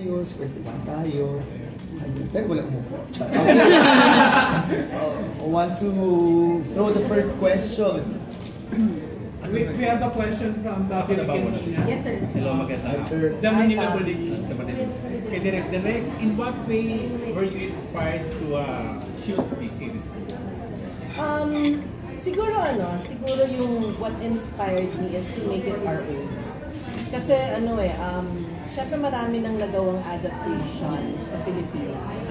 Kwentuhan tayo. Ayun, pero wala mo po. I want to throw the first question. We have a question from Philippine. Yes, sir. Hello, maganda. Hi, sir. The Manila Bulig. Sa Manila. Okay, Direk, in what way were you inspired to shoot this series? Siguro siguro yung what inspired me is to make it our own. Kasi syempre marami nang nagawang adaptation sa Pilipinas.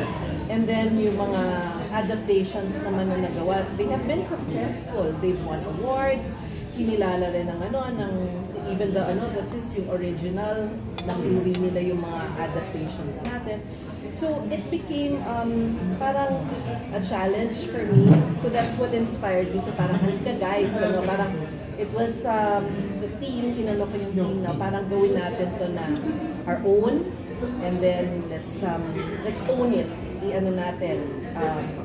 And then yung mga adaptations naman na nagawa, they have been successful. They've won awards, kinilala rin ng even the that's yung original, nang-uri nila yung mga adaptations natin. So it became parang a challenge for me. So that's what inspired me. So parang guys, parang it was the team, ko yung team na parang gawin natin to na our own, and then let's own it.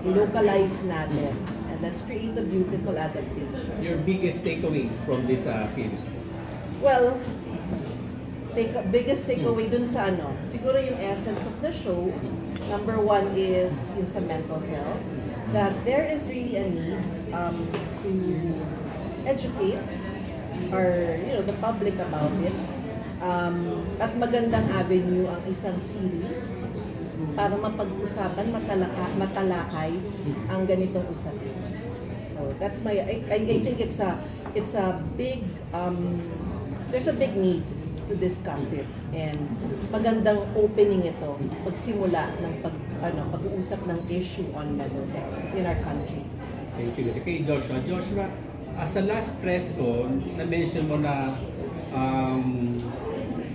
I-localize natin, and let's create a beautiful adaptation. Your biggest takeaways from this series? Well, biggest takeaway dun sa siguro yung essence of the show, number one is yung sa mental health, that there is really a need to educate the public about it. At magandang avenue ang isang series para mapag-usapan, matalakay ang ganitong usapin. So that's I think it's a big there's a big need to discuss it, and magandang opening ito pagsimula ng pag-uusap ng issue on mental health in our country. Thank you. Okay, Joshua, sa last press ko, na-mention mo na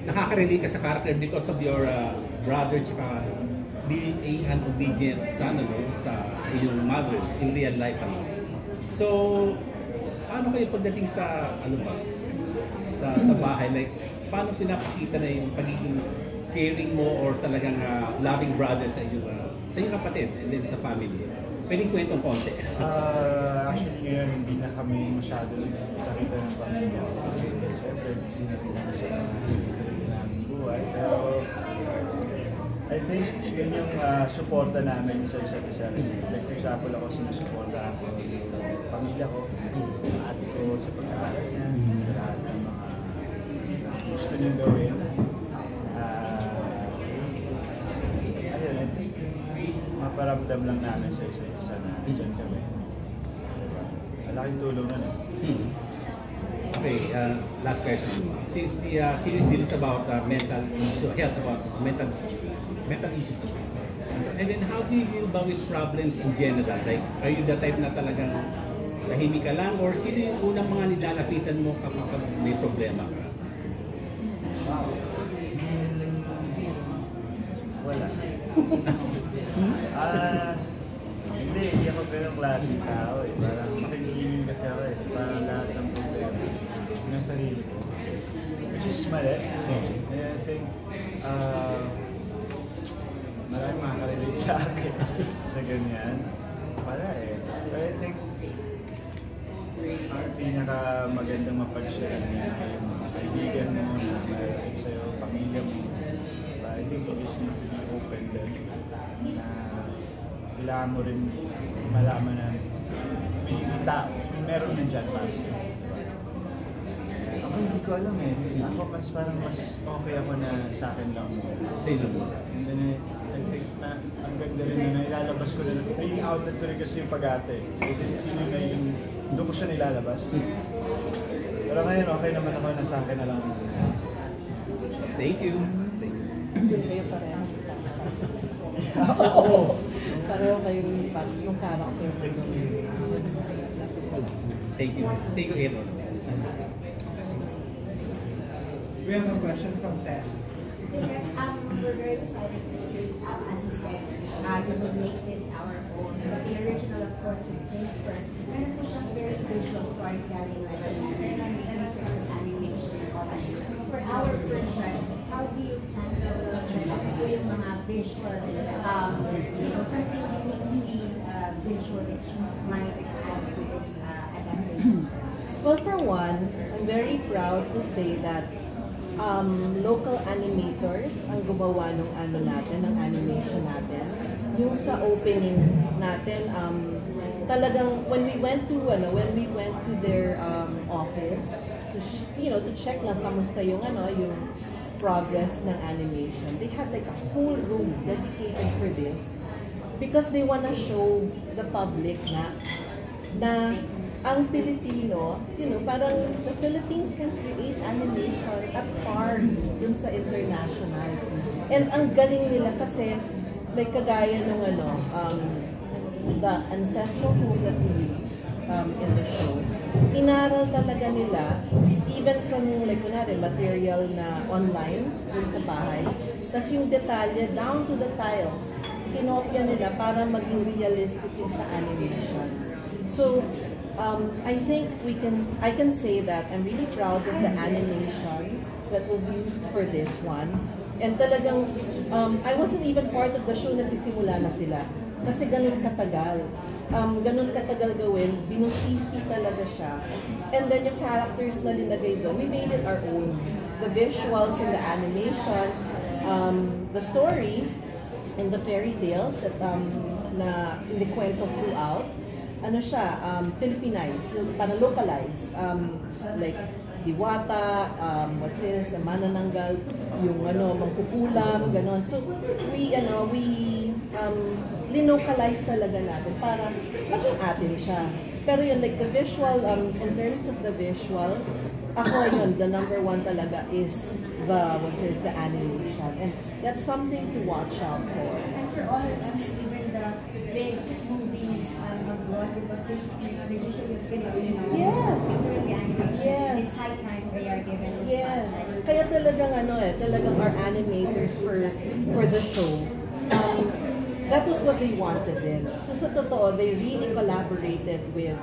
nakaka-relate ka sa character because of your brother tsaka being an obedient son sa iyong mothers in real life. So, paano kayo pagdating sa sa bahay, like paano pinapakita na yung pagiging caring mo or talagang loving brother sa iyong kapatid and then sa family? Pwedeng kwentong konti. Actually ngayon hindi na kami masyado nakita ng pamilya. Siyempre busy na rin sa mga sarili namin buhay. Pero I think yun yung suporta namin sa isa't isa. Like for example, ako sinusuportahan ko yung pamilya ko, ate ko sa pag-aaral niya, sa lahat ng mga gusto niyong gawin. Ayun, I think maparamdam lang namin sa isa't isa na dyan kami. Malaking tulong na. Okay, last question. Since the series deals about mental health, about mental issues, and then how do you deal ba with problems in general? Like, are you the type na talagang tahimik ka lang, or sino yung unang mga nilalapitan mo kapag may problema ka? Wala. Hindi ako ganong klaseng tao eh. Parang makikinig kasi ako eh. So parang lahat ng problema sinasarili ko. Which is mali. And I think maraming makakarelate sa akin sa ganyan. Wala eh. But I think pinaka-magandang mapag-share niya yung mga kaibigan mo na mayroon sa'yo, pamilya mo. I think you just need to be open din na kailangan mo rin malaman na may tao, meron din dyan para sa'yo. Ako hindi ko alam eh. Ako mas okay ako na sa akin lang mo. Sa'yo lang mo. And then I think na ang ganda rin na ilalabas ko rin. Naging outlet ko rin kasi yung pag-ate. Sino na yung doon ko siya nilalabas. Pero ngayon okay naman ako na sa akin na lang. Thank you. Kayo pareho. Oo. Pareho kayo yung character. Thank you. Thank you, Ed. We have a question from Tess. We're very excited to see, as you said, you would make this our own. But the original, of course, was placed first. And it's just very visual storytelling, like and sorts of animation and all that. For our first run, how do you handle yung mga visual, something uniquely visual that you might add to this adaptation? Well, for one, I'm very proud to say that local animators ang gumawa ng ano natin, ng animation natin. Yung sa opening natin, talagang when we went to their office to check lang kamusta yung yung progress ng animation. They had like a whole room dedicated for this because they wanna show the public na ang Pilipino, parang the Philippines can create animation at par dun sa international. And ang galing nila kasi, like kagaya nung the ancestral tool that we used in the show, inaral talaga nila, even from like material na online dun sa bahay, tas yung detalye down to the tiles, kinopya nila para maging realistic yung sa animation. So, I think I can say that I'm really proud of the animation that was used for this one. And talagang, I wasn't even part of the show, nagsisimula na sila. Kasi ganun katagal. Ganun katagal gawin, binusisi talaga siya. And then yung characters na linagay doon, we made it our own. The visuals and the animation, the story, and the fairy tales that na inikwento throughout, Filipinized, parang localized, like Diwata, what's this, Manananggal, yung mangkukulam, ganon. So we linocalize talaga natin para maging atin siya. Pero yun, like the visual, in terms of the visuals, ako yun, the number one talaga is the animation. And that's something to watch out for. And for all, even the big movies abroad, but they usually Filipino. Yes. Doing the animation. Yes. It's high time they are given this Yes. spotlight. Kaya talagang our animators for the show, that was what they wanted din. So sa totoo, they really collaborated with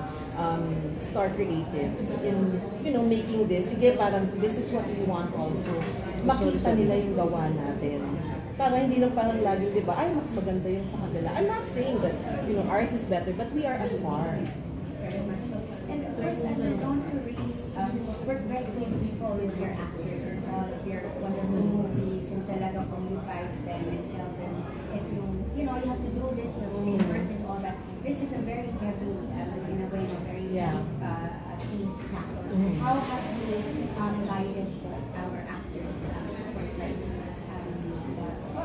Star Creatives in making this. Sige, parang this is what we want also. Makita nila yung gawa natin. Para hindi lang parang laging, di ba, ay, mas maganda yun sa kabila. I'm not saying that, ours is better, but we are at par. Very much so. And of course, don't to really work very closely with your actors and all of your wonderful movies and talaga kung you guide them and tell them if you have to do this, you're only first and all that. This is a very heavy, in a way, a very team tackle. How have you guided our actors, of course, like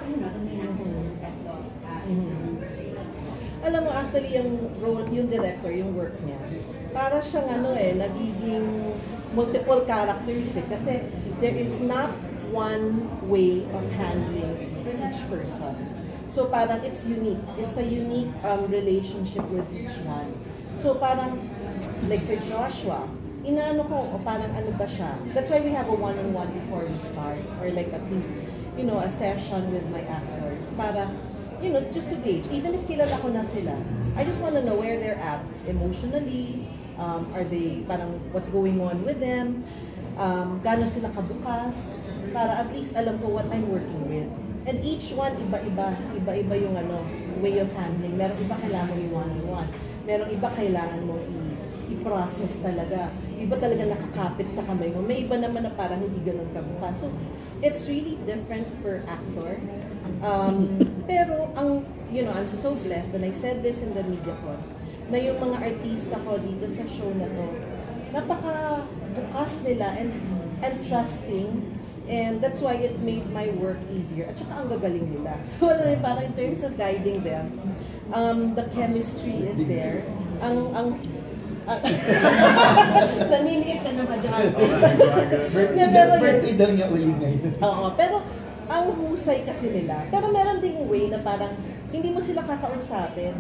the main actors that lost Alam mo, actually, yung director, yung work niya, para siyang nagiging multiple characters kasi there is not one way of handling each person. So parang it's unique. It's a unique relationship with each one. So parang, like for Joshua, inaano ko, parang ano ba siya? That's why we have a one-on-one before we start, or like at least, a session with my actors para, just to gauge. Even if kilala ko na sila, I just want to know where they're at emotionally. Are they, parang what's going on with them? Gaano sila kabukas? Para at least alam ko what I'm working with. And each one, iba-iba yung way of handling. Merong iba kailangan mo yung one-on-one. Merong iba kailangan mo i-process talaga. Iba talaga nakakapit sa kamay mo. May iba naman na parang hindi ganun kabukas. So, it's really different per actor. Pero, I'm so blessed, and I said this in the media ko, na yung mga artista ko dito sa show na to, napaka-bukas nila and trusting. And that's why it made my work easier. At saka ang gagaling nila. So, parang in terms of guiding them, the chemistry is there. Naniliit ka na ba dyan? Birthday daw niya uli ngayon. Oo, pero ang husay kasi nila. Pero meron ding way na parang hindi mo sila kakausapin.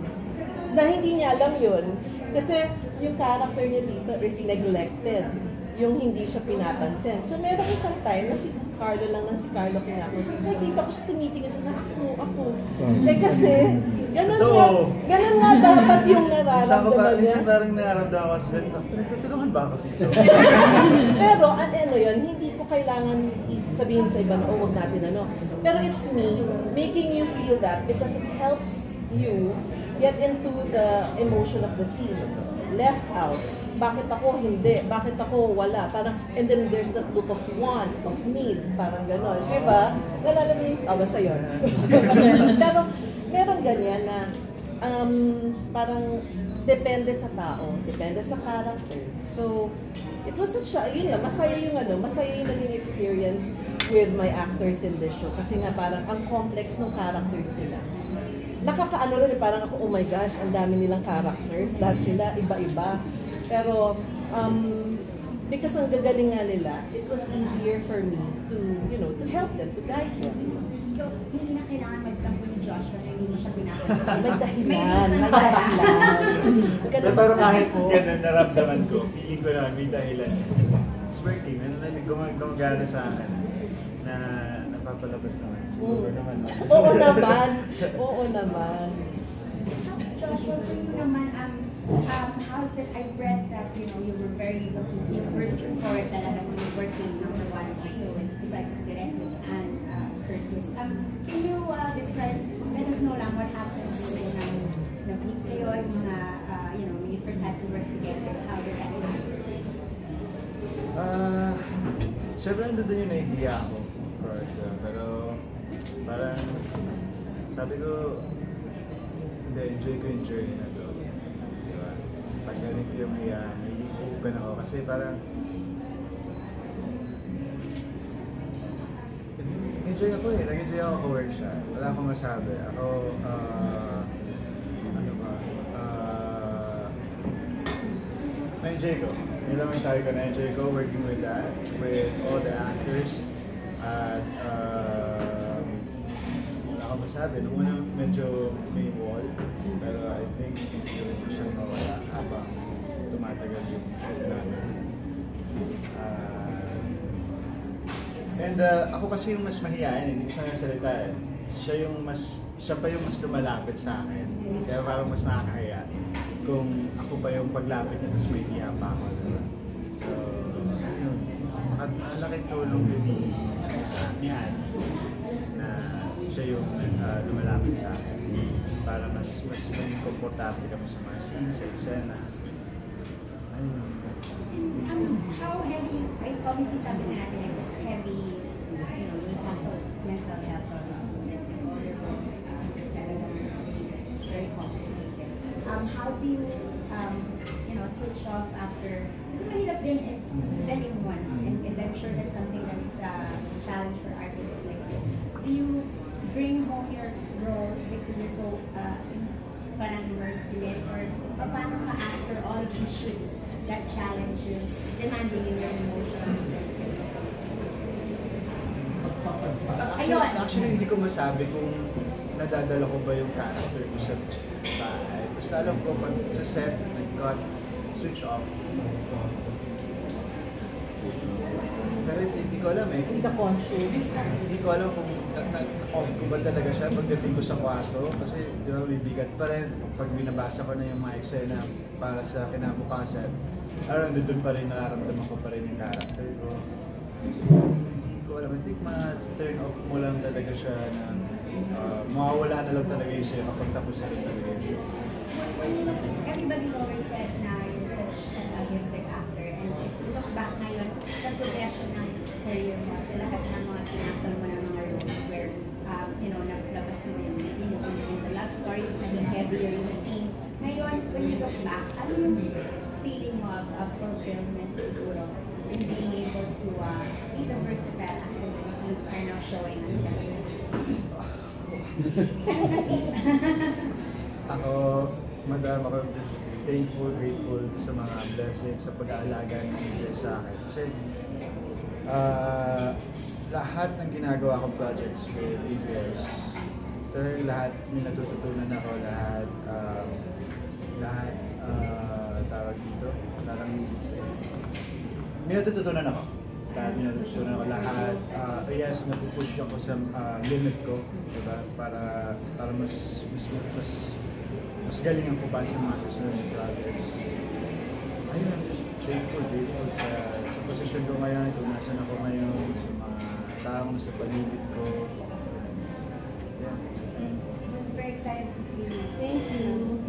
Na hindi niya alam yun. Kasi yung character niya dito is neglected. Yung hindi siya pinapansin. So meron isang time na si Carlo kinakausap. So nakikita ko siya tumitingin siya na ako. Kasi ganun nga dapat yung nararamdaman niya. Isa parang nararamdaman ko sa nagtutulungan ba ako dito? Pero yun, hindi ko kailangan sabihin sa iba na huwag natin Pero it's me making you feel that because it helps you get into the emotion of the scene. Left out. Bakit ako hindi? Bakit ako wala? Parang, and then there's that look of want, of need, parang gano'n. Diba? Nalala mo yung basta yun. Pero meron ganyan na parang depende sa tao, depende sa character. So, it was such a, yun lang, masaya yung naging experience with my actors in this show. Kasi nga parang ang complex ng characters nila. Nakakaano rin, parang ako, oh my gosh, ang dami nilang characters, lahat sila, iba-iba. Pero, because ang gagaling nga nila, it was easier for me to, to help them, to guide them. So, hindi na kailangan magtampo ni Joshua na hindi mo siya pinapansin. May dahilan, reason may pala. dahilan. Pero kahit ganun naramdaman ko, feeling ko naman may dahilan. It's working. Gumagana sa akin na napapalabas naman. Siguro naman. Oo naman. Oo naman. Joshua, for you naman, how's that? I've read that, you were looking forward talaga when you were working number one also besides Direct and Curtis. Can you describe, let us know lang what happened when nag-meet kayo, yung mga, when you first had to work together, how did that happen? Siyempre nandun yung nahihiya ako, of course. Pero parang sabi ko, hindi, enjoy ko yung journey na to. Diba? Pag ganito yung hiya, may open ako kasi parang enjoy ako eh. Nag-enjoy ako ka-work siya. Wala akong masabi. Ako, na-enjoy ko. Yun lang masabi ko, na-enjoy ko working with all the actors. At wala akong masabi. Nung una medyo may wall, pero I think hindi ko siyang mawala habang tumatagal yung shoot namin. And ako kasi yung mas mahihain, hindi ko siya nasalita eh. Siya pa yung mas lumalapit sa akin. Kaya parang mas nakakahiya kung ako pa yung paglapit niya, mas may hiya pa ako. Diba? So, yun. At ang laking tulong yun niyan na siya yung lumalapit sa akin. Para mas maging komportable kami sa mga scenes, sa eksena. How heavy, obviously sabi nga natin, it's heavy, you have mental health, obviously, all your roles, it's very complicated. How do you, switch off after, kasi mahirap din letting one, and I'm sure that's something that's a challenge for artists like you. Do you bring home your role because you're so parang immersed in it, or paano ka after all these shoots that challenge you, demanding in your emotions? Actually, hindi ko masabi kung nadadala ko ba yung character ko sa bahay. Basta alam ko pag sa set, nag-cut, switch off. Pero hindi ko alam eh. Hindi ka conscious. Hindi ko alam kung off ko ba talaga siya pagdating ko sa kwarto. Kasi di ba may bigat pa rin pag binabasa ko na yung mga eksena para sa kinabukasan. Parang doon pa rin nararamdaman ko pa rin yung character ko. Hindi ko alam. I think ma-turn off mo lang talaga siya na mawawala na lang talaga yung sa'yo kapag tapos na rin talaga yung show. Everybody's always said na you're such a gifted actor, and if you look back ngayon sa progression ng career mo, sa lahat ng mga pinaktal mo ng mga roles where, naglabas mo yung the love stories, naging heavier yung theme. Ngayon, when you look back, ano yung feeling mo of fulfillment siguro in being able to be the versatile actor that you are now showing us that? Ano na feel? Ako, madam, ako just thankful, grateful sa mga blessings, sa pag-aalaga ng Diyos sa akin. Kasi lahat ng ginagawa kong projects with ABS, talagang lahat may natututunan ako, lahat tawag dito, parang may natututunan ako. Yes, napupush ako sa limit ko, diba? Para mas galingan ko pa sa mga susunod na projects. Ayun, I'm just grateful sa posisyon ko ngayon, kung nasan ako ngayon, sa mga taong sa paligid ko. Yeah. Very excited to see you. Thank you.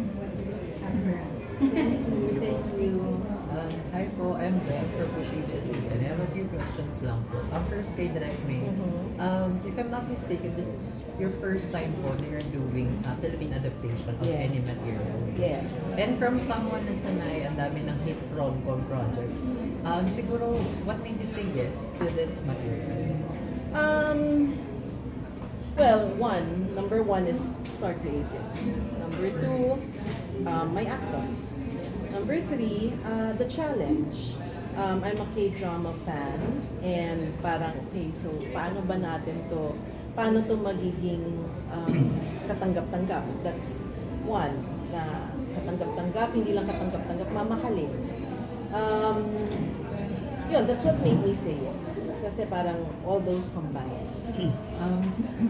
first kay Direct May. If I'm not mistaken, this is your first time po na you're doing Philippine adaptation of Yes. any material. Yes. And from someone na sanay, ang dami ng hit rom-com projects, siguro, what made you say yes to this material? Well, number one is Star Creatives. Number two, my actors. Number three, the challenge. I'm a K-drama fan and parang, okay, so paano to magiging katanggap-tanggap? That's one, na katanggap-tanggap, hindi lang katanggap-tanggap, mamahalin. Yun, that's what made me say yes. Kasi parang all those combined.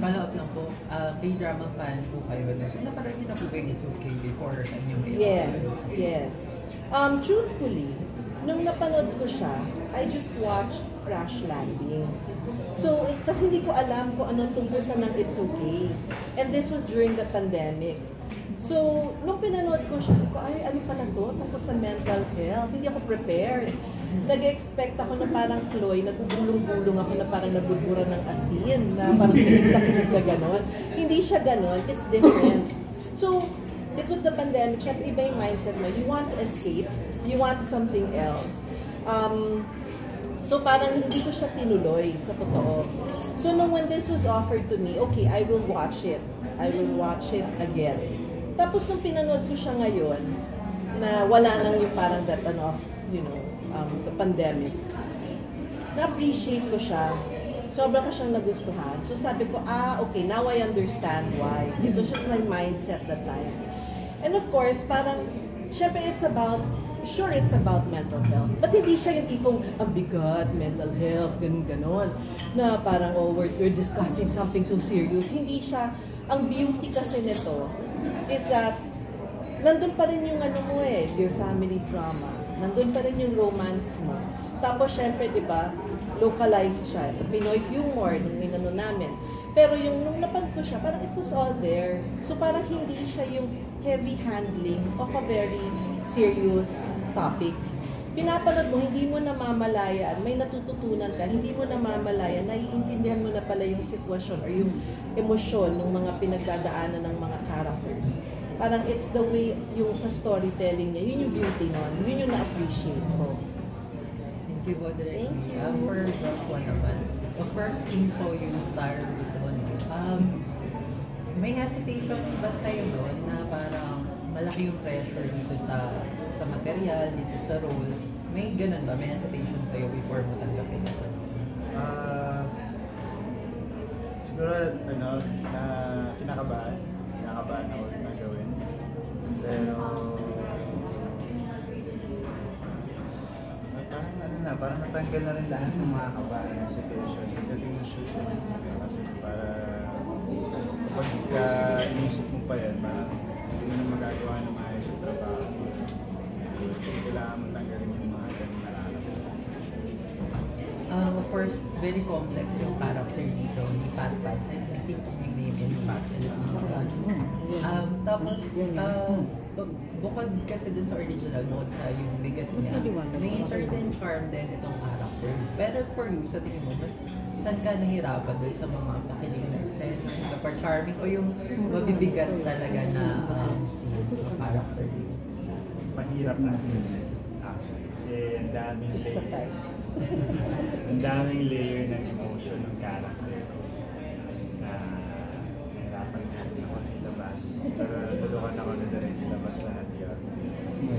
Follow up lang po, K-drama fan po kayo. So, napanood niyo na po ba yung It's Okay before sa inyong may Yes. Truthfully, nung napanood ko siya, I just watched Crash Landing. So, tas hindi ko alam kung ano tungkol sa ng It's Okay. And this was during the pandemic. So, nung pinanood ko siya, sabi ko, ay, ano pala to? Tungkol sa mental health. Hindi ako prepared. Nag-expect ako na parang Chloe, nagugulong-gulong ako na parang nabudburan ng asin, na parang kinig na gano'n. Hindi siya gano'n. It's different. So, it was the pandemic. Siyempre, iba yung mindset mo. You want to escape. You want something else. So, parang hindi ko siya tinuloy, sa totoo. So, when this was offered to me, okay, I will watch it. I will watch it again. Tapos, nung pinanood ko siya ngayon, na wala nang yung parang that the pandemic, na-appreciate ko siya. Sobra ko siyang nagustuhan. So sabi ko, okay, now I understand why. It was just my mindset that time. And of course, parang, syempre it's about mental health. But hindi siya yung tipong, ang bigat, mental health, ganon. Na parang, we're discussing something so serious. Hindi siya. Ang beauty kasi nito is that, nandun pa rin yung your family drama. Nandun pa rin yung romance mo. Tapos, syempre, di ba, localized siya. Pinoy humor, nung inano namin. Pero nung napanood ko siya, parang it was all there. So, parang hindi siya yung heavy handling of a very serious topic. Pinapanood mo, hindi mo namamalayan, may natututunan ka, hindi mo namamalayan, naiintindihan mo na pala yung sitwasyon or yung emosyon ng mga pinagdadaanan ng mga characters. Parang it's the way yung sa storytelling niya, yun yung beauty nun, yun yung na-appreciate ko. Thank you po, Direk. For Drop 1 naman, of course, Kim So yung star dito. May hesitation ba sa'yo doon na parang malaki yung pressure dito sa material, dito sa role? May ganun ba? May hesitation sa'yo before mo tanggapin ito? Siguro, kinakabahan ako na gawin. Pero, parang natanggal na rin lahat ng mga kabahan ng situation. Pagdating ng shoot kasi para kapag inisip mo pa yan, parang hindi mo na magagawa ng maayos yung trabaho. Kailangan mo tanggalin yung mga ganun nararamdaman. Of course, very complex yung character dito ni Pat Pat. I think yung name in Pat tapos, bukod kasi dun sa original, bukod sa yung bigat niya, may certain charm din itong character. Pero for you, sa tingin mo, mas saan ka nahirapan doon sa mga pakilig na scene, sa par-charming o yung mabibigat talaga na scenes sa character? Mahirap na actually. Kasi ang daming layer. Ang daming layer ng emotion ng character na nahirapan din ako na ilabas. Pero natulungan ako na direct ilabas lahat yun.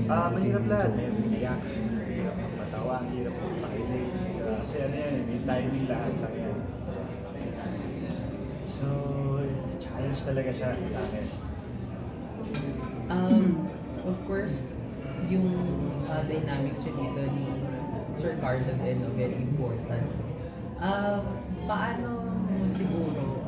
Mahirap lahat. Mahirap iyak, mahirap magpatawa, mahirap magpakilig. Kasi may timing lahat lang yan. So, challenge talaga siya sa akin. Of course, yung dynamics yun dito ni Sir Carlo din, very important. Paano mo siguro,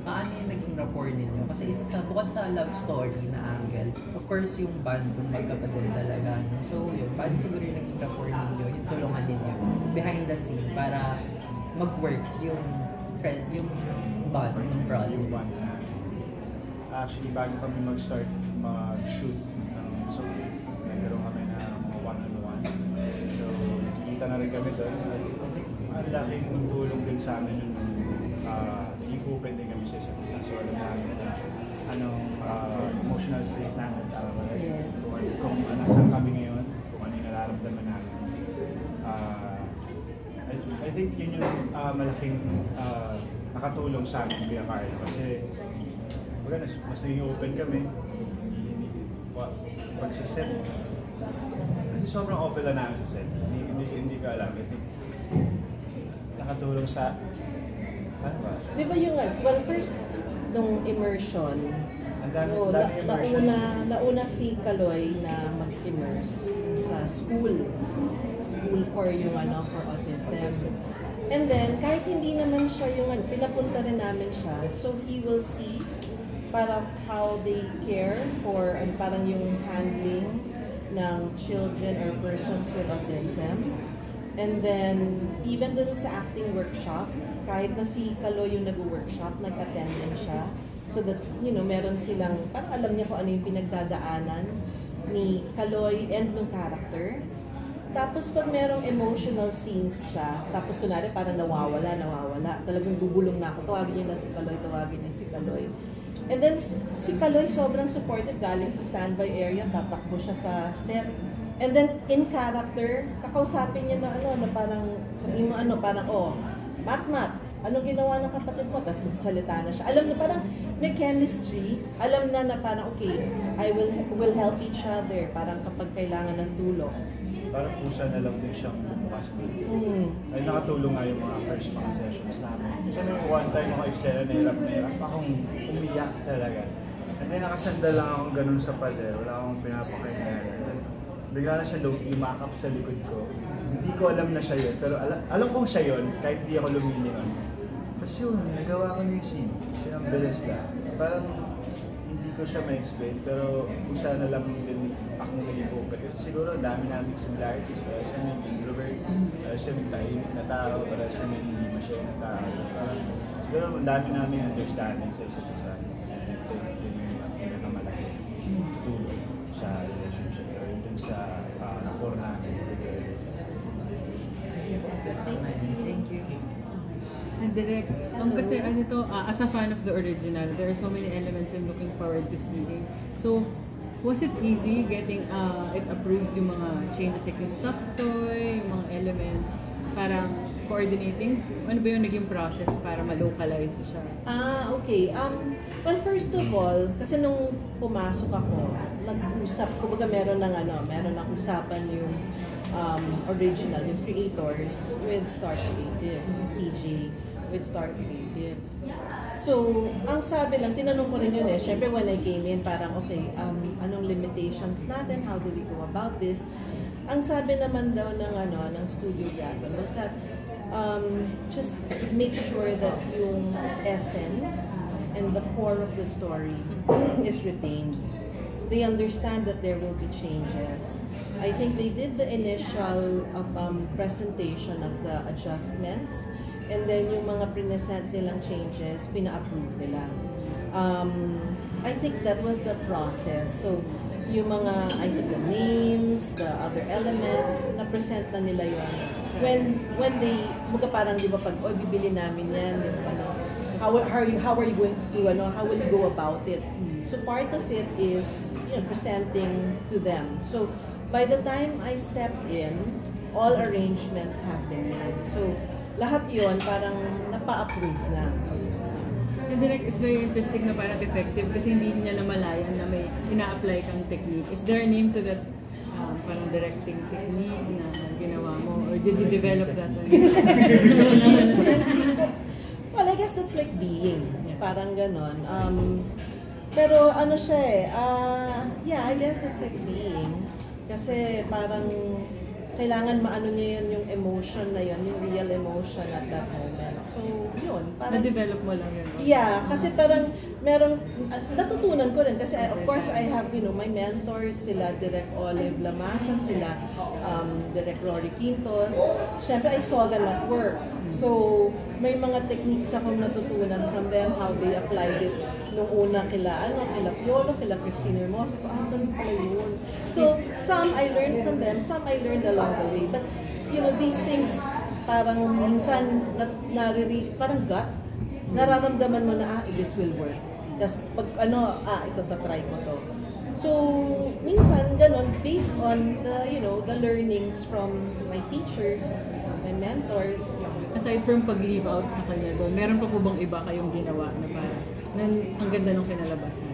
paano yung naging rapport ninyo? Kasi isa sa, bukod sa love story na angle, of course yung band, kung magkapatid talaga. No? So yun, paano siguro yung naging rapport ninyo, yung tulungan ninyo, behind the scene, para mag-work yung friend, yung band, yung brother. Actually, bago kami mag-start mag-shoot ng so, nagkaroon kami na mga one-on-one. So, nakikita na rin kami doon. ang laking tulong din sa amin yung naging open din kami sa isa't isa. So alam namin na emotional state namin, tama ba? Yes. Kung nasaan kami ngayon, kung ano yung nararamdaman namin. I think yun yung malaking nakatulong sa amin via Carlo. Kasi mas naging open kami. Pag sa set, kasi sobrang open lang namin sa set. Hindi ko alam. Kasi nakatulong sa... Ano ba? Di ba yung, well, first, nung immersion, so, nauna si Kaloy na mag-immerse sa school for yung for autism. And then, kahit hindi naman siya yung pinapunta rin namin siya, so he will see parang how they care for, parang yung handling ng children or persons with autism. And then, even dun sa acting workshop, kahit na si Kaloy yung nag-workshop, nag-attend din siya. So that, meron silang, parang alam niya kung ano yung pinagdadaanan ni Kaloy and ng character. Tapos pag merong emotional scenes siya, tapos kunwari parang nawawala, talagang bubulong na ako, tawagin niyo na si Kaloy. And then, si Kaloy sobrang supportive, galing sa standby area, tatakbo siya sa set. And then, in character, kakausapin niya na parang, sabihin mo parang, Mat, anong ginawa ng kapatid mo? Tapos magsasalita na siya. Alam niya, parang may chemistry. Alam na parang, okay, will help each other. Parang kapag kailangan ng tulong. Parang pusa na lang din siyang bukas din. Ay nakatulong nga yung mga first mga sessions namin. Kasi nung one time ako eksena, nahirap akong umiyak talaga. And then nakasandal lang akong ganun sa pader. Wala akong pinapakinggan. Bigla na siya lumakap sa likod ko. Hindi ko alam na siya yun, pero alam kong siya yun, kahit di ako lumilingon. Tapos yun, nagawa ko yung scene. Kasi ang bilis lang. Parang hindi ko siya ma-explain, pero kung siya na lang din akong naging open. Kasi siguro ang dami namin similarities. Para siya may introvert, para siya may tahimik na tao, para siya may hindi masyay na tao. Parang siguro ang dami namin understanding sa isa't isa. And I think yun yung pinakamalaki tulong sa relationship. Pero yun dun sa rapport namin. Thank you. And direct, kasi as a fan of the original, there are so many elements I'm looking forward to seeing. So, was it easy getting it approved yung mga changes, like yung stuffed toy, yung mga elements, parang coordinating? Ano ba yung naging process para ma-localize siya? Okay. Well, first of all, kasi nung pumasok ako, nag-usap, kumbaga meron ng usapan yung original, yung creators with Star Creatives, yung CJ with Star Creatives. So, ang sabi lang, tinanong ko rin yun syempre when I came in, parang okay, anong limitations natin, how do we go about this? Ang sabi naman daw ng Studio Dragon was that just make sure that yung essence and the core of the story is retained. They understand that there will be changes. I think they did the initial presentation of the adjustments, and then yung mga present nilang changes, pina-approve nila. I think that was the process. So, yung mga, I think the names, the other elements, na-present na nila yun. When they, mga parang di ba pag, bibili namin yan, how are you going to how will you go about it? So part of it is, presenting to them. So by the time I stepped in, all arrangements have been made. So lahat yun parang napa-approve na. And direct, it's very interesting na parang effective kasi hindi niya namalayan na may ina-apply kang technique. Is there a name to that parang directing technique na ginawa mo? Or did you develop that? Well, I guess that's like being. Parang ganon. Pero ano siya I guess it's like being. Kasi parang kailangan maano niya yun, yung emotion na yun, yung real emotion at that moment. So, yun. Parang, na-develop mo lang yun. Yeah, kasi parang merong, natutunan ko rin kasi of course I have, my mentors, sila Direk Olive Lamasan, sila Direk Rory Quintos. Siyempre, I saw them at work. So, may mga techniques akong natutunan from them, how they applied it nung una kila Piolo, kila Christine Hermoso. Ganun pala yun. So, some I learned from them, some I learned along the way. But, these things parang minsan parang gut, nararamdaman mo na, this will work. Tapos pag ito, tatry ko to. So, minsan ganun, based on the learnings from my teachers, my mentors. Aside from pag-leave out sa kanya doon, meron pa po bang iba kayong ginawa na parang ang ganda ng kinalabasan?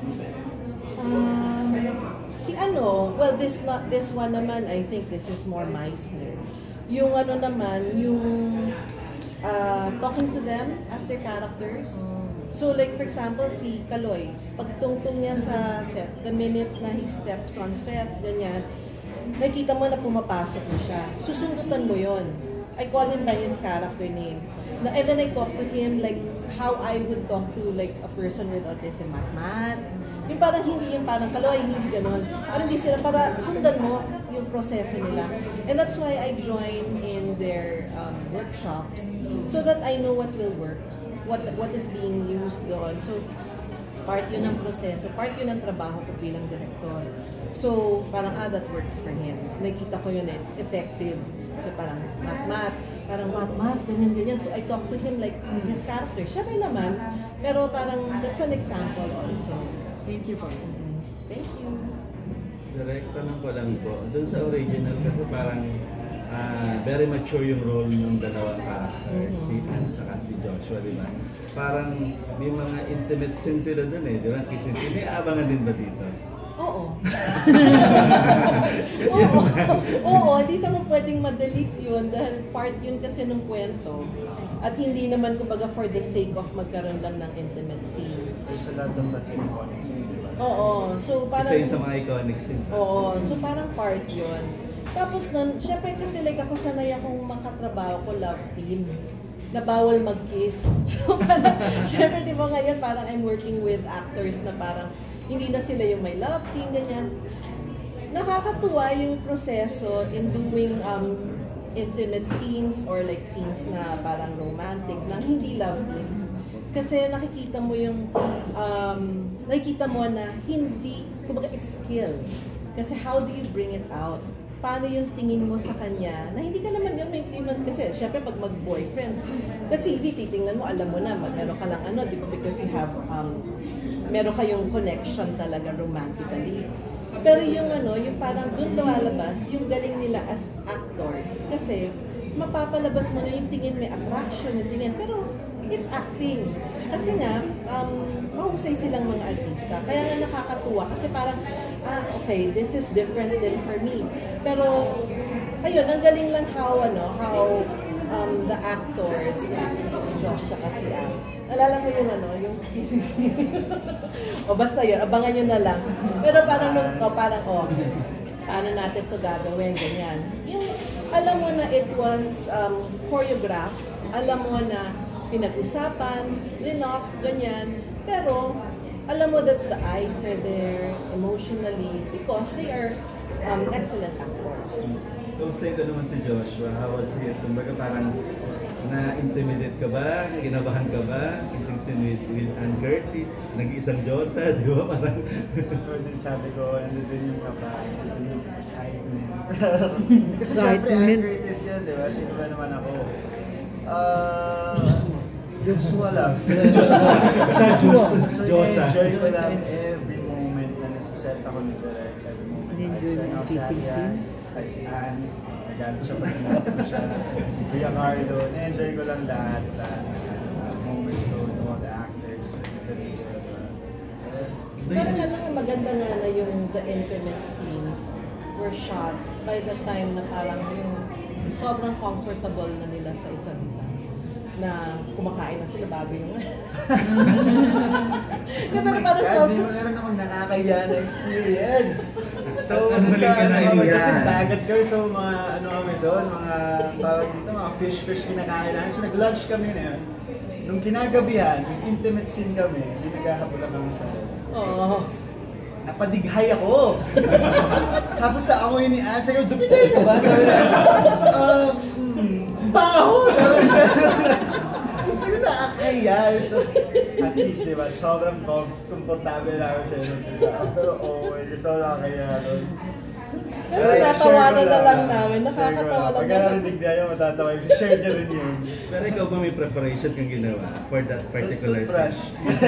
Well, this one naman, I think this is more Meisner. Yung naman, yung talking to them as their characters. So like for example, si Kaloy, pagtungtong niya sa set, the minute na he steps on set, ganyan, nakikita mo na pumapasok na siya. Susundutan mo yon. I call him by his character name. And then I talk to him like how I would talk to like a person with autism, Mat. Yung parang hindi yung parang Kaloy, hindi ganon. Parang hindi sila, para sundan mo yung proseso nila. And that's why I join in their workshops so that I know what will work. What is being used doon. So, part yun ng proseso, part yun ng trabaho ko bilang director. So, parang, that works for him. Nakita ko yun, it's effective. So, parang, mat, ganyan. So, I talk to him like his character. Siya rin naman, pero parang, that's an example also. Thank you po. Thank you. Direct tanong ko lang po, dun sa original kasi parang very mature yung role ng dalawang characters, si Anne saka si Joshua, di ba? Parang may mga intimate scenes sila dun di ba? Kissing scene, may abangan din ba dito? Oo. Oo, hindi naman pwedeng ma-delete yun dahil part yun kasi ng kwento. At hindi naman kumbaga for the sake of magkaroon lang ng intimate scenes. There's a lot of that iconic scene, di ba? Oo, so parang... Isa yun sa mga iconic scenes. Oo, so parang part yun. Tapos nun, syempre kasi like ako sanay akong makatrabaho ko love team na bawal mag-kiss. So parang, syempre di ba ngayon parang I'm working with actors na parang hindi na sila yung may love team, ganyan. Nakakatuwa yung proseso in doing intimate scenes or like scenes na parang romantic na hindi love team. Kasi nakikita mo yung, nakikita mo na hindi, kumbaga it's skill. Kasi how do you bring it out? Paano yung tingin mo sa kanya, na hindi ka naman yun maintindihan, kasi syempre pag mag-boyfriend, that's easy, titingnan mo, alam mo na, meron ka lang di ba, because you have, meron kayong connection talaga romantically. Pero yung yung parang dun lumalabas, yung galing nila as actors, kasi mapapalabas mo na yung tingin, may attraction, yung tingin, pero it's acting. Kasi nga, mahusay silang mga artista. Kaya nga nakakatuwa. Kasi parang, okay, this is different than for me. Pero, ayun, ang galing lang how the actors, Josh tsaka si Ang, nalala ko yung yung kissing scene. O basta yun, abangan nyo na lang. Pero parang, paano natin ito gagawin, ganyan. Yung, alam mo na it was choreographed, alam mo na pinag-usapan, linok, ganyan. Pero, alam mo that the eyes are there emotionally because they are excellent actors. Kamusta ito naman si Joshua? How was it? Kumbaga parang na-intimidate ka ba? Kinabahan ka ba? Kissing scene with Ann Curtis? Nag-iisang Diyosa, di ba? Parang... Ito din sabi ko, din yung kaba, din yung excitement. Kasi Excitement. syempre, Ann Curtis yun, di ba? Sino ba naman ako? Joshua lang. Diyosa. Enjoy ko lang every moment na nasa set ako ni Direk. Every moment. I sang out siya, ay si Ann, nagano siya pag nalato siya, si Kuya Carlo, na-enjoy ko lang lahat moments ko, all the actors, Pero maganda nga na yung the intimate scenes were shot by the time na parang yung sobrang comfortable na nila sa isa't isa. Na kumakain na sila bago yung... Pero parang sobrang... Meron akong nakakaya na experience. So, Ano sa ka na yun? kasi dagat kami, so mga kami doon, mga tawag dito, mga fish kinakain namin. So nag-lunch kami na yun. Nung kinagabihan, yung intimate scene kami, hindi naghahabol kami sa Oo. napadighay ako. Tapos sa amoy ni Ann, sabi ko, dumigay ka ba? Sabi na, baho! Sabi na, nakakaya. So, at least, di ba, sobrang komportable namin sa isa't isa. Pero sobrang nakakaya doon. Pero natawanan na lang namin. Nakakatawa lang. Pagka narinig niya yun, matatawa yun. Share niya rin yun. Pero ikaw ba may preparation kang ginawa for that particular Toothbrush. scene?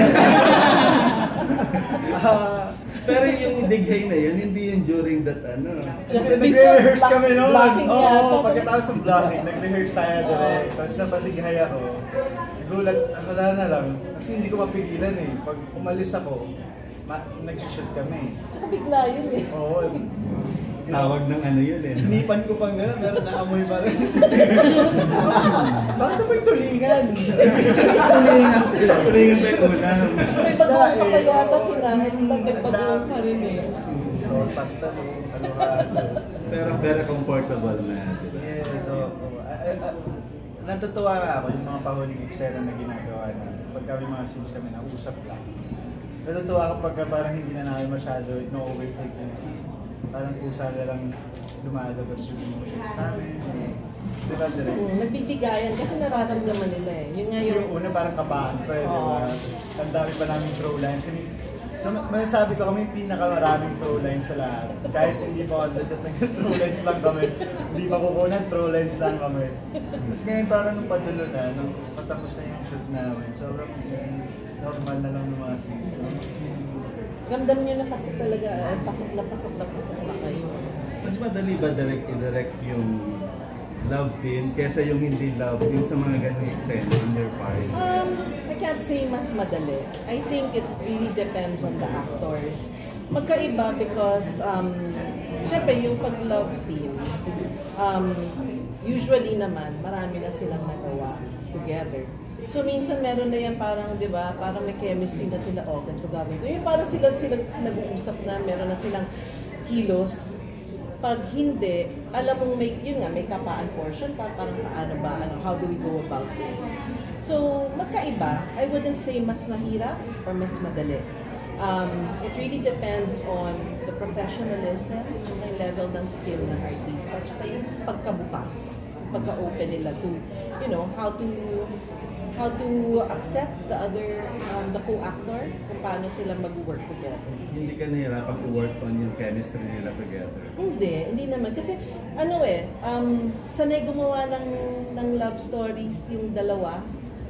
Pero yung dighay na yun, hindi yun during that ano. Just Kasi before nag-rehearse kami noon. blocking Oo, yata. pagkatapos ng blocking, nag-rehearse tayo direct. Tapos napalighay ako. Nagulat, wala na lang. Kasi hindi ko mapigilan eh. Pag umalis ako, nag-shoot kami. Tsaka bigla yun eh. Oo. Tawag ng ano yun eh. Hinipan ko pang gano'n, pero naamoy pa rin. Bakit na ba yung tulingan? Tulingan ba yung ulam? May bagoong ka pa yata kinahin. May bagoong ka rin eh. So, patalo, alurado. Pero comfortable na. Diba? Yeah, so, natutuwa nga ako yung mga pahuling eksena na ginagawa na pag kami mga scenes kami na usap lang. Natutuwa ako pagka parang hindi na namin masyado no-overtake yung scene. Parang kusa na lang lumalabas yung emotions namin. Diba, direct? Nagbibigayan kasi nararamdaman nila eh. Yun nga Kasi yung... yung una parang kabahan pa eh, diba? Tapos ang dami pa namin throw lines. So, masasabi ko kami yung pinakamaraming throw lines sa lahat. Kahit hindi pa on the set, nag-throw lines lang kami. Hindi pa kukunan, throw lines lang kami. Tapos ngayon parang nung padulo na, nung patapos na yung shoot namin, sobrang normal na lang ng mga scenes. No? Ramdam nyo na kasi talaga, pasok na kayo. Mas madali ba i-direct yung love team kesa yung hindi love yung sa mga ganung eksena in your part? I can't say mas madali. I think it really depends on the actors. Magkaiba because, syempre yung pag-love team, usually naman, marami na silang nagawa together. So minsan meron na yan parang, di ba, parang may chemistry na sila, ganito gagawin ko. Yung parang sila nag-uusap na, meron na silang kilos. Pag hindi, alam mong may, yun nga, may kapaan portion pa, parang paano ba, how do we go about this? So, magkaiba. I wouldn't say mas mahirap or mas madali. It really depends on the professionalism, yung level ng skill ng artista, tsaka yung pagkabukas, pagka-open nila to, you know, how to accept the other, the co-actor, kung paano sila mag-work together. Hindi ka nahirapan to-work on yung chemistry nila together? Hindi naman. Kasi, sanay gumawa ng love stories yung dalawa.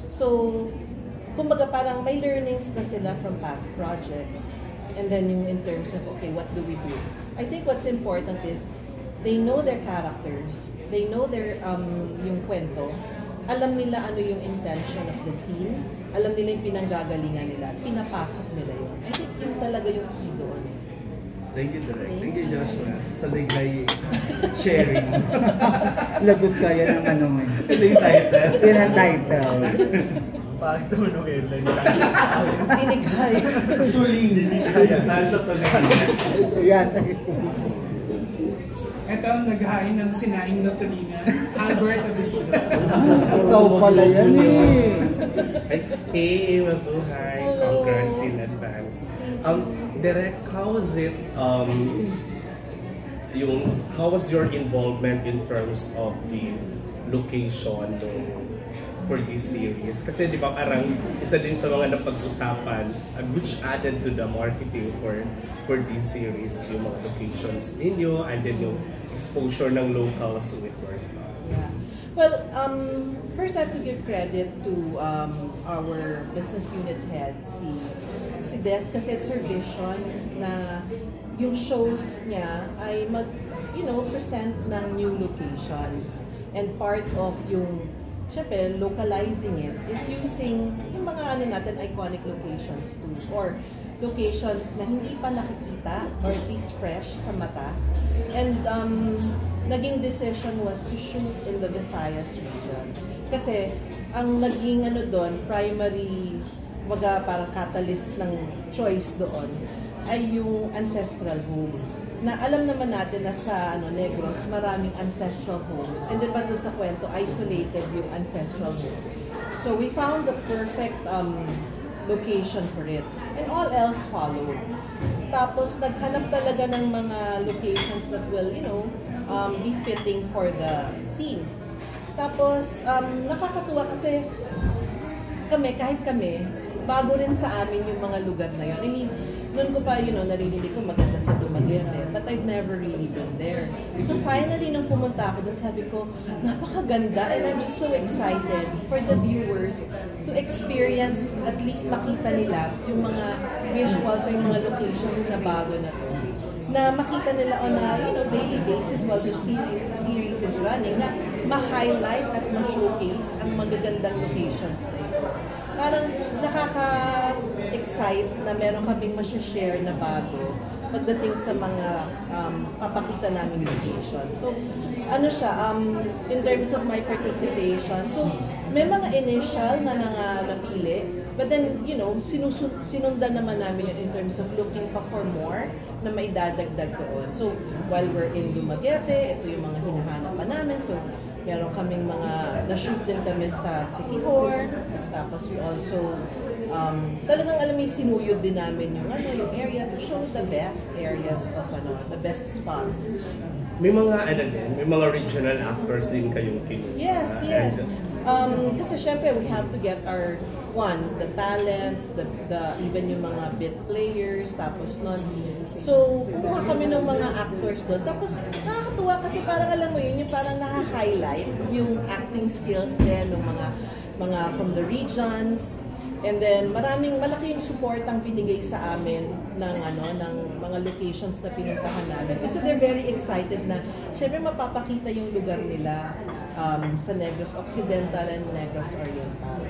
So, kumbaga parang may learnings na sila from past projects. And then yung in terms of, okay, what do we do? I think what's important is, they know their characters, they know their, yung kwento, alam nila ano yung intention of the scene, alam nila yung pinanggagalingan nila, pinapasok nila yun. I think yun talaga yung key doon. Thank you, Direk. Thank you, Joshua. Taligay sharing. Lagot kaya ng ano mo. Ito yung title. Yun ang title. Parang tulong airline. Tinigay. Dinikaya. Nasa tuloy. Yan. Ito ang naghahain ng sinaing na tulingan, Albert Avellino. Ikaw pala yan eh. Hey, mabuhay. Congrats in advance. Direk, how was it, how was your involvement in terms of the location for this series? Kasi di ba parang isa din sa mga napag-usapan, which added to the marketing for this series, yung mga locations ninyo, and then yung exposure ng locals with your stuff. Yeah. Well, first I have to give credit to our business unit head, si Des, kasi it's her vision na yung shows niya ay present ng new locations. And part of yung, syempre, localizing it is using yung mga natin, iconic locations too, or locations na hindi pa nakikita or at least fresh sa mata. And naging decision was to shoot in the Visayas region. Kasi ang naging doon, primary, parang catalyst ng choice doon ay yung ancestral homes. Na alam naman natin na sa Negros, maraming ancestral homes. And then pa sa kwento, isolated yung ancestral home. So we found the perfect location for it. And all else followed. Tapos naghanap talaga ng mga locations that will, be fitting for the scenes. Tapos nakakatuwa kasi kahit kami, bago rin sa amin yung mga lugar na yun. I mean, noon ko pa, narinig ko maganda sa Dumaguete, but I've never really been there. So finally, nung pumunta ako doon, sabi ko, napakaganda, and I'm just so excited for the viewers to experience, at least makita nila yung mga visuals or yung mga locations na bago na to. Na makita nila on a daily basis while the series is running, na ma-highlight at ma-showcase ang magagandang locations na ito. Parang nakaka-excite na meron kaming masya-share na bago pagdating sa mga papakita namin locations. So, ano siya, in terms of my participation, so may mga initial na napili, but then, sinundan naman namin yun in terms of looking pa for more na may dadagdag doon. So, while we're in Dumaguete, ito yung mga hinahanap pa namin. So, meron kaming mga, na-shoot din kami sa Siquijor, tapos we also, talagang alam mo, sinuyod din namin yung area to show the best areas of, the best spots. May mga, may mga regional actors din kayong kinuha. Yes, yes. Kasi syempre, we have to get our, the talents, the even yung mga bit players, tapos nun. So, kumuha kami ng mga actors doon. Tapos, nakakatuwa kasi parang alam mo yun, yung parang naka-highlight yung acting skills din ng mga from the regions. And then, malaki yung support ang binigay sa amin ng mga locations na pinuntahan namin. Kasi they're very excited na, syempre mapapakita yung lugar nila sa Negros Occidental and Negros Oriental.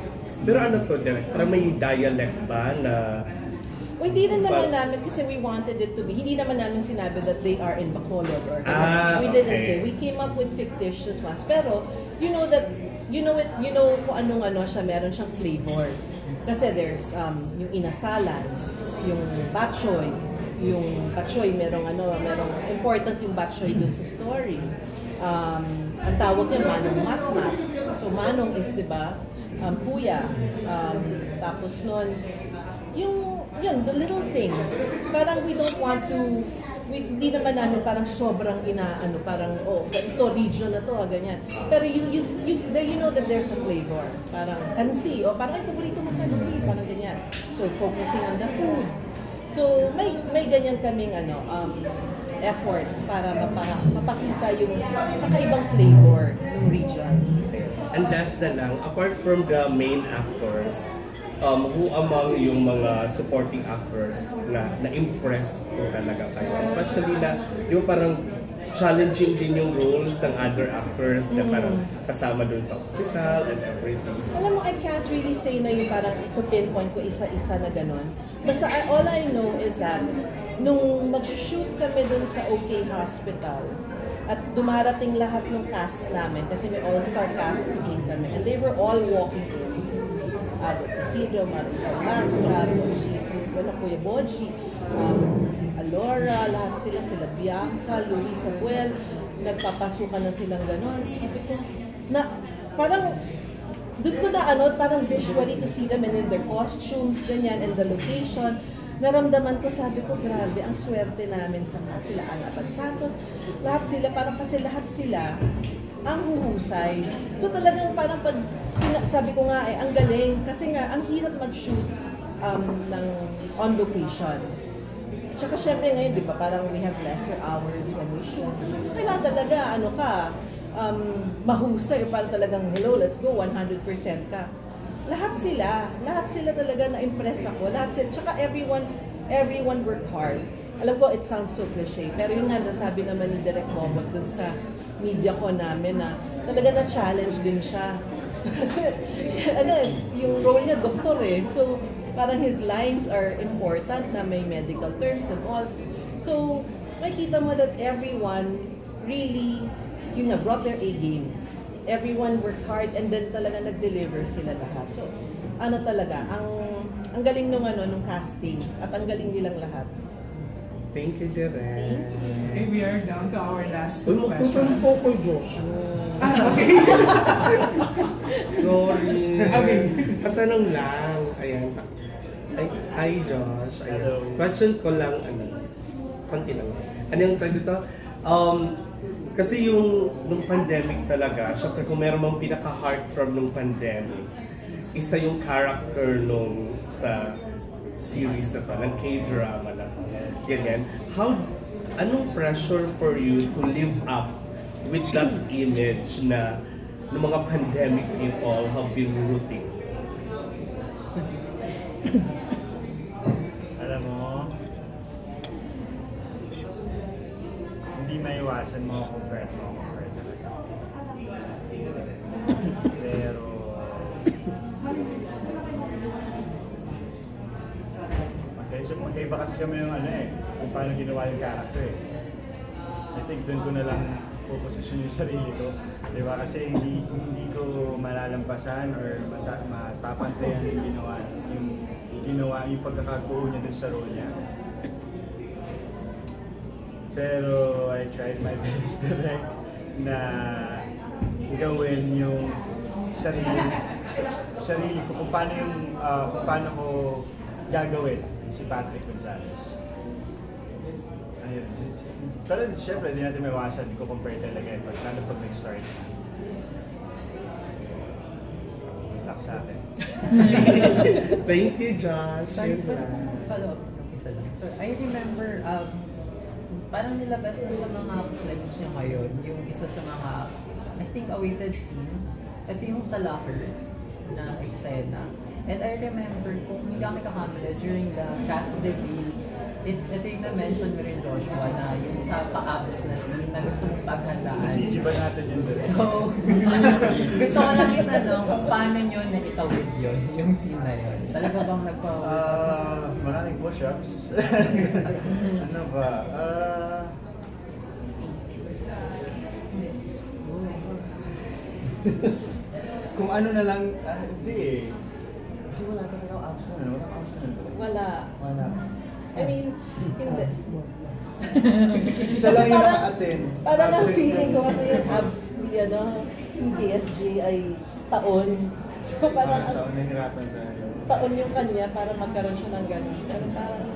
Pero ano to, Direk? Parang may dialect ba na... Hindi rin naman namin kasi we wanted it to be. Hindi naman namin sinabi that they are in Bacolod or we didn't say. We came up with fictitious ones. Pero you know kung anong siya, meron siyang flavor. Kasi there's yung inasalan, yung batchoy, merong important yung batchoy dun sa story. Ang tawag niya manong matmat. So manong is, 'di ba? Kuya. Tapos nun, the little things. Parang we don't want to, hindi naman namin parang sobrang parang, ito, region na to, ganyan. Pero you know that there's a flavor. Parang kansi, parang ay, paborito mo kansi, parang ganyan. So, focusing on the food. So, may ganyan kaming, effort para mapakita yung kakaibang flavor ng regions. And last na lang, apart from the main actors, who among yung mga supporting actors na-impress ko talaga kayo? Especially na yung parang challenging din yung roles ng other actors na parang kasama dun sa hospital and everything. Alam mo, I can't really say na yung parang pinpoint ko isa-isa na gano'n. Basta all I know is that nung mag-shoot kami dun sa OK Hospital, at dumarating lahat ng cast namin kasi may all-star cast scene kami, and they were all walking in. Isidro, Marisa Lanza, Kuya Bodji, si Alora, lahat sila Bianca, Luisa Buel, nagpapasukan na silang gano'n. Sabi ko, parang, doon ko parang visually to see them and in their costumes, ganyan, and the location, naramdaman ko, sabi ko, grabe, ang swerte namin sa sila Ana Santos, lahat sila, parang kasi lahat sila, ang huhusay. So talagang parang sabi ko nga ang galing, kasi nga, ang hirap mag-shoot on location. Tsaka syempre ngayon, di ba, parang we have lesser hours when we shoot. So kailangan talaga, mahusay, parang talagang, hello, let's go, 100% ka. Lahat sila talaga na-impress ako. Tsaka everyone worked hard. Alam ko, it sounds so cliche, pero yun nga, nasabi naman ni Direk Momot dun sa media ko namin na talaga na-challenge din siya. So, yung role niya, doktor eh. So, parang his lines are important na may medical terms and all. So, makita mo that everyone really, brought their A game. Everyone worked hard and then talaga nag-deliver sila lahat. So, talaga, ang galing nung casting at ang galing nilang lahat. Thank you, Direk. Okay, we are down to our last Uy, two magtutanong questions. po ko, Josh. Okay. Sorry. Okay. Patanong lang. Ayan. Hi, Josh. Ayan. Hello. Question ko lang, konti lang. Ano yung tag dito? Kasi nung pandemic talaga, syempre kung meron mang pinaka-heartthrob nung pandemic, isa yung character sa series na to, ng K-drama na to. Ganyan. Anong pressure for you to live up with that image na ng mga pandemic people have been rooting? Alam mo, hindi maiwasan mo compare talaga. Pero magkaiba kasi kami yung kung paano ginawa yung character eh. I think doon ko na lang puposisyon yung sarili ko. Diba? Kasi hindi ko malalampasan or matapantayan yung pagkakabuo niya dun sa role niya. Pero I tried my best direct na gawin yung sarili ko kung paano ko gagawin si Patrick Gonzalez. Ayun. Pero syempre, hindi natin maiwasan ko compare talaga lalo pag nag-start. Luck sa atin. Thank you, Josh. Sorry, follow up isa lang. So, I remember, parang nilabas na sa mga clips niya ngayon, yung isa sa mga, I think, awaited scene. Ito yung sa locker na eksena. And I remember, kung hindi kami kakamala during the cast reveal, ito yung na-mention mo rin, Joshua, na yung sa pa-abs na scene na gusto mong paghandaan. Nasiji ba natin yun doon? So, gusto ko lang itanong kung paano nyo naitawid yun, yung scene na yun. Talaga bang maraming push-ups. Ano ba? Kung ano na lang, hindi eh. Kasi wala talaga abs na. Walang abs na. Wala. I mean, hindi. Isa lang yung naka-attend. Parang ang feeling ko kasi yung abs ni KSJ ay taon. So parang taon nahirapan tayo. Taon yung kanya para magkaroon siya ng ganun. Pero parang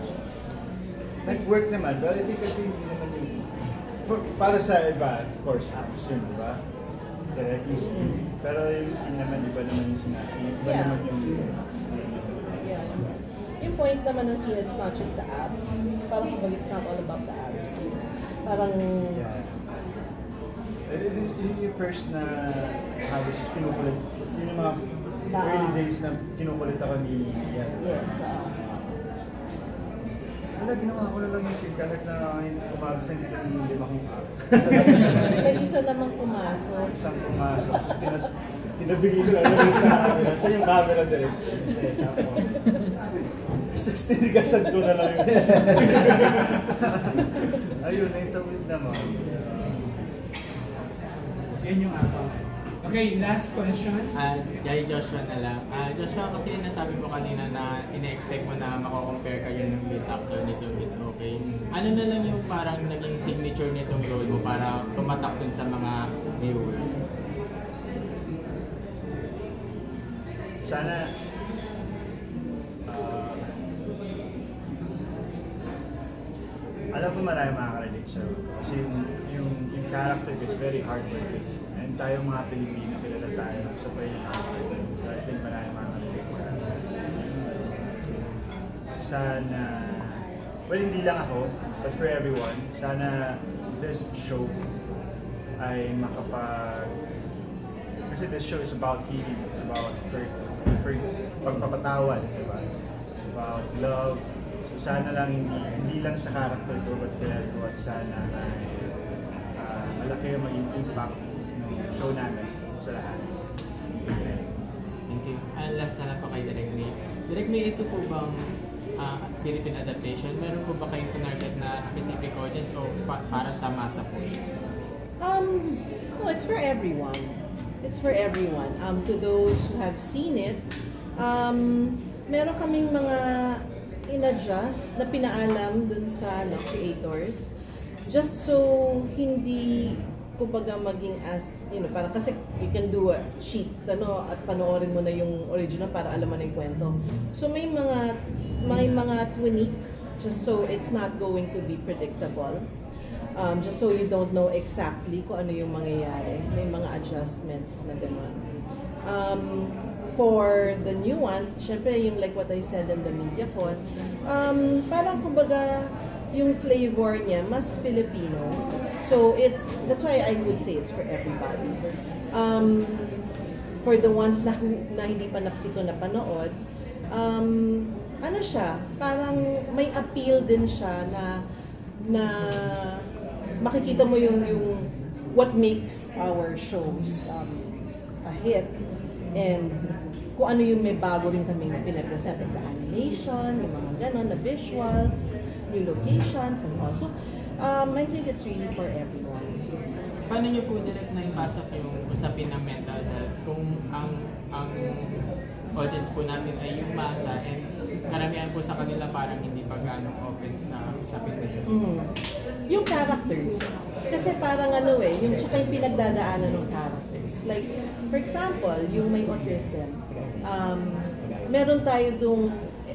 nag-work naman, pero I think kasi hindi naman yung para sa iba, of course, abs yun, di ba? Directly scene. Pero yung scene naman, iba naman yung sinabi. Iba naman yung yung point naman ng scene, it's not just the abs. Parang kapag it's not all about the abs. Parang yung first na halos kinukulit, yun yung mga early days na kinukulit ako ni Yan. Yes. Wala, ginawa ko na lang yung scene kahit na umagsan yung limang abs. Isa namang pumasok. Isang pumasok. So, tinabigay ko lang yung sa camera. Sa yung camera direct. Tapos tinigasan ko na lang yun. Ayun, naitawid naman. Yan yung ako. Okay, last question. Kay Joshua na lang. Joshua, kasi nasabi mo kanina na ina-expect mo na mako-compare kayo ng lead actor nito, It's Okay. Ano na lang yung parang naging signature nitong role mo para tumatak dun sa mga viewers? Sana alam ko marami makaka-relate sa kasi yung character is very hardworking. And tayong mga Pilipino, kilala tayo sa pagiging hardworking. So I think marami makaka-relate sana, well hindi lang ako, but for everyone, sana this show ay kasi this show is about healing, it's about pagpapatawad, diba? It's about love. So sana lang hindi lang sa character ko, but kaya ko at sana ay malaki yung maging impact ng show namin sa lahat. Thank you. And last na lang po kay Direk May. Direk May, ito po bang Philippine adaptation? Meron po ba kayong tinarget na specific audience o para sa masa po? No, it's for everyone. It's for everyone. To those who have seen it, meron kaming mga in-adjust na pinaalam dun sa creators just so hindi kumbaga maging as, parang kasi you can do a cheat, at panoorin mo na yung original para alam mo na yung kwento. So may mga tweak just so it's not going to be predictable. Just so you don't know exactly kung ano yung mangyayari. May mga adjustments na gano'n. for the new ones, syempre yung like what I said in the MediaCon, parang kumbaga yung flavor niya mas Filipino. So that's why I would say it's for everybody. For the ones na hindi pa ito napanood, ano siya, parang may appeal din siya na makikita mo yung what makes our shows a hit, and kung ano yung may bago rin kaming pinapresent, like the animation, yung mga ganon, na visuals, new locations, and also I think it's really for everyone. Paano niyo po direct na ipasok yung usapin ng mental health kung ang audience po natin ay yung masa, and karamihan po sa kanila parang hindi pa ganong open sa usapin nila? Yung characters. Kasi parang yung tsaka yung pinagdadaanan ng characters. Like, for example, yung may autism, meron tayo dong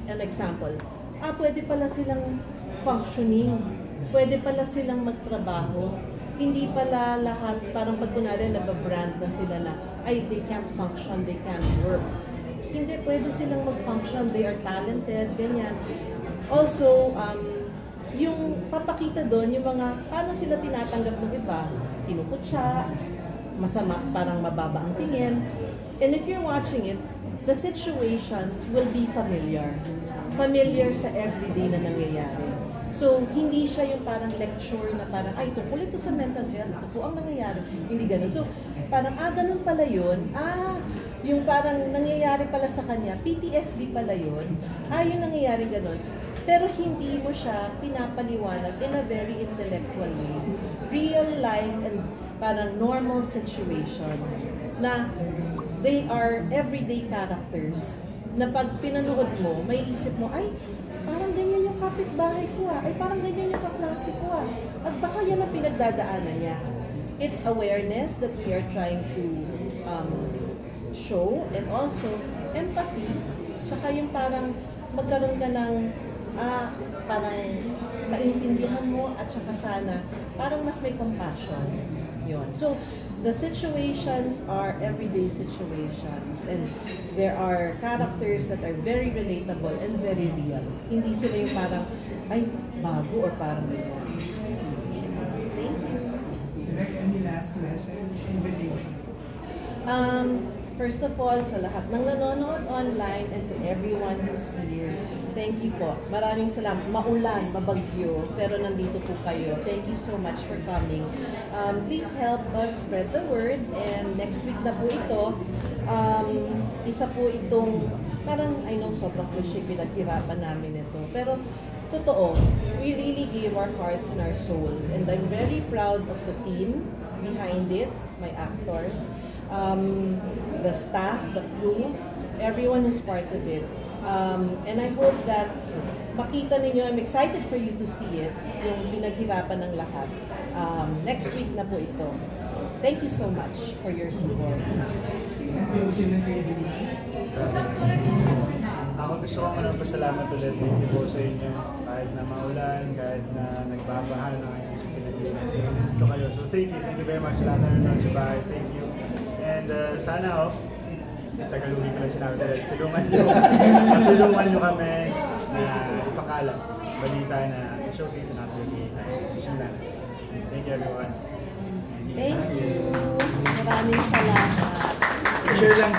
an example. Pwede pala silang functioning. Pwede pala silang magtrabaho. Hindi pala lahat, parang pag kunwari nababrand na sila na, they can't function, they can't work. Hindi, pwede silang mag-function, they are talented, ganyan. Also, yung papakita doon, yung mga, paano sila tinatanggap ng iba, kinukutsa, masama, parang mababa ang tingin. And if you're watching it, the situations will be familiar. Familiar sa everyday na nangyayari. So, hindi siya yung parang lecture na parang, tungkol ito sa mental health, ito po ang nangyayari. Hindi ganun. So, parang, ganun pala yun. Yung parang nangyayari pala sa kanya, PTSD pala yun. Yung nangyayari ganun. Pero hindi mo siya pinapaliwanag in a very intellectual way. Real life and parang normal situations na they are everyday characters na pag pinanood mo, may isip mo, parang ganyan yung kapitbahay ko parang ganyan yung kaklase ko at baka yan ang pinagdadaanan niya. It's awareness that we are trying to show, and also empathy, tsaka yung parang magkaroon ka ng parang maintindihan mo, at saka sana parang mas may compassion. Yun. So, the situations are everyday situations, and there are characters that are very relatable and very real. Hindi sila yung parang, bago or parang ganyan. Thank you. Direct, any last message, invitation? First of all, sa lahat ng nanonood online and to everyone who's here, thank you po. Maraming salamat. Maulan, mabagyo, pero nandito po kayo. Thank you so much for coming. Please help us spread the word, and next week na po ito, isa po itong, parang, I know, sobrang cliche, pinaghirapan namin ito. Pero, totoo, we really gave our hearts and our souls, and I'm very proud of the team behind it, my actors, the staff, the crew, everyone who's part of it. And I hope that makita ninyo, I'm excited for you to see it, yung pinaghirapan ng lahat. Next week na po ito. Thank you so much for your support. Ako gusto ko pasalamat ulit. Thank you po sa inyo. Kahit na maulan, kahit na nagbabaha na ngayon sa Pilipinas. Ito kayo. So thank you very much. Lahat na rin sa bahay. Thank you. And sana Tagalogin ko lang sinabi dahil tulungan nyo kami na ipakalat balita na it's okay to not be okay. Susundan. Thank you everyone. Thank you. Maraming salamat. Share lang